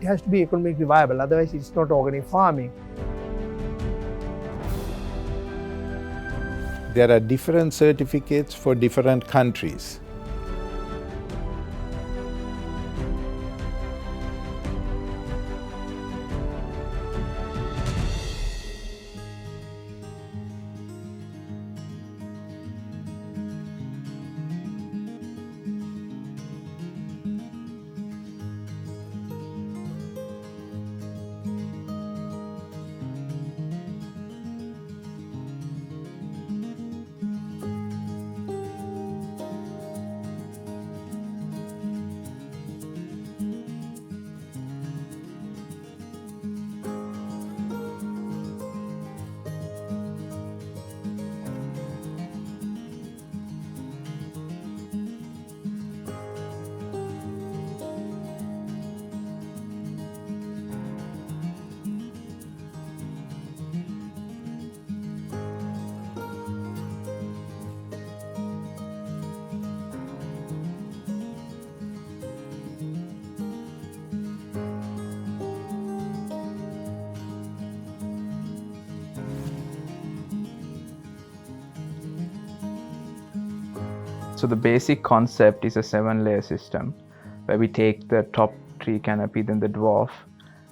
has to be economically viable, otherwise it's not organic farming. There are different certificates for different countries. So the basic concept is a 7-layer system where we take the top tree canopy, then the dwarf,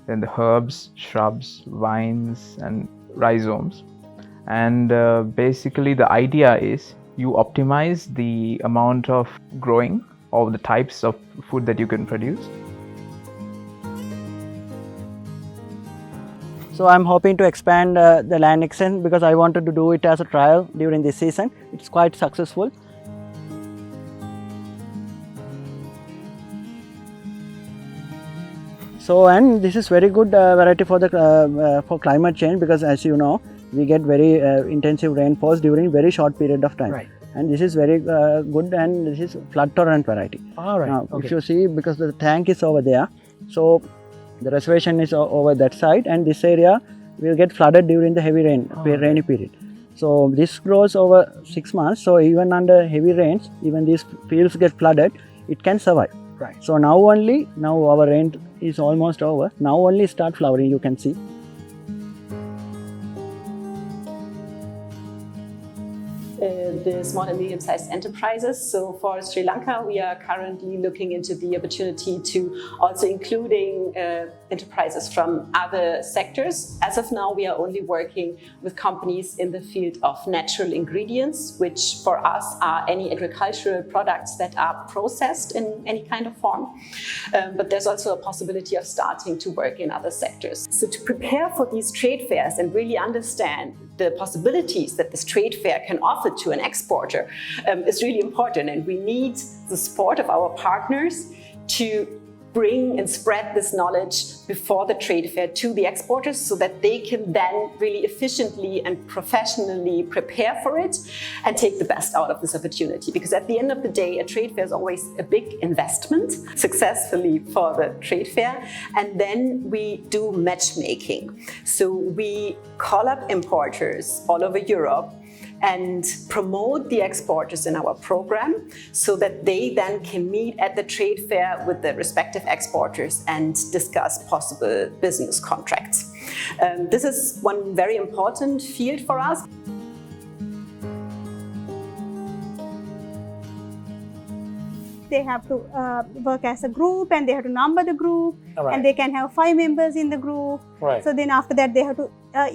then the herbs, shrubs, vines and rhizomes. And basically the idea is you optimize the amount of growing of the types of food that you can produce. So I'm hoping to expand the land extent because I wanted to do it as a trial during this season. It's quite successful. So, and this is very good variety for the for climate change because, as you know, we get very intensive rainfalls during very short period of time. Right. And this is very good, and this is flood tolerant variety. All right. Now, Okay. if you see, because the tank is over there, so the reservation is over that side, and this area will get flooded during the heavy rainy period. So this grows over 6 months. So even under heavy rains, even these fields get flooded, it can survive. Right. So now our rain is almost over. Now only start flowering, you can see. The small and medium-sized enterprises. So for Sri Lanka, we are currently looking into the opportunity to also including enterprises from other sectors. As of now, we are only working with companies in the field of natural ingredients, which for us are any agricultural products that are processed in any kind of form. But there's also a possibility of starting to work in other sectors. So to prepare for these trade fairs and really understand the possibilities that this trade fair can offer to an exporter is really important, and we need the support of our partners to bring and spread this knowledge before the trade fair to the exporters so that they can then really efficiently and professionally prepare for it and take the best out of this opportunity. Because at the end of the day, a trade fair is always a big investment successfully for the trade fair. And then we do matchmaking. So we call up importers all over Europe and promote the exporters in our program so that they then can meet at the trade fair with the respective exporters and discuss possible business contracts. This is one very important field for us. They have to work as a group, and they have to number the group, Right. and they can have 5 members in the group. Right. So then after that, they have to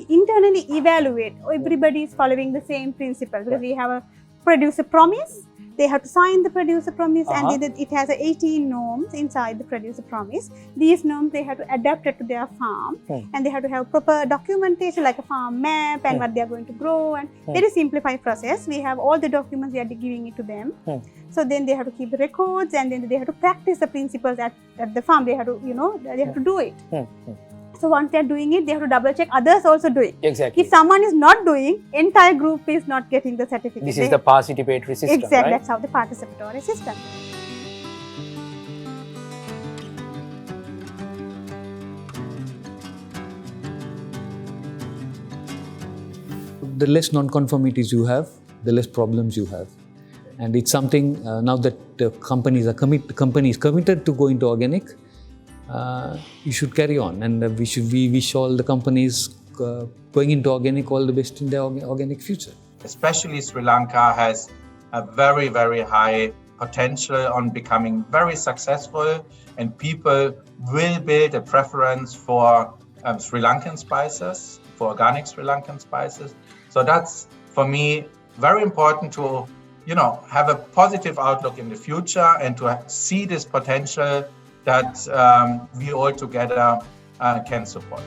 internally evaluate everybody is following the same principle, because we have a producer promise. They have to sign the producer promise, and then it has 18 norms inside the producer promise. These norms they have to adapt it to their farm, and they have to have proper documentation like a farm map and what they are going to grow, and very simplified process. We have all the documents, we are giving it to them. So then they have to keep the records, and then they have to practice the principles at the farm. They have to, they have to do it. So once they are doing it, they have to double check others also do it. Exactly. If someone is not doing, entire group is not getting the certificate. This is the participatory system, exactly, right? that's how the participatory system. The less non-conformities you have, the less problems you have. And it's something now that companies are committed to go into organic, you should carry on, and we wish all the companies going into organic all the best in their organic future. Especially Sri Lanka has a very, very high potential on becoming very successful, and people will build a preference for Sri Lankan spices, for organic Sri Lankan spices. So that's, for me, very important to, have a positive outlook in the future and to see this potential that we all together can support.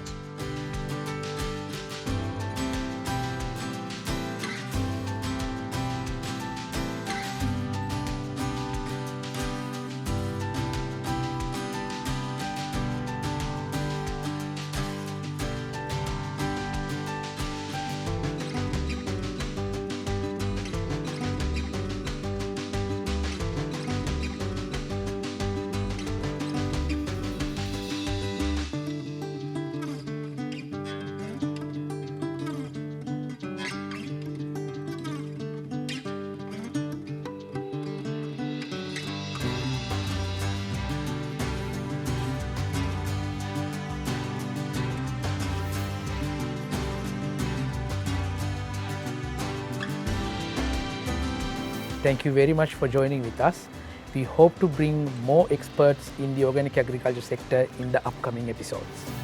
Thank you very much for joining with us. We hope to bring more experts in the organic agriculture sector in the upcoming episodes.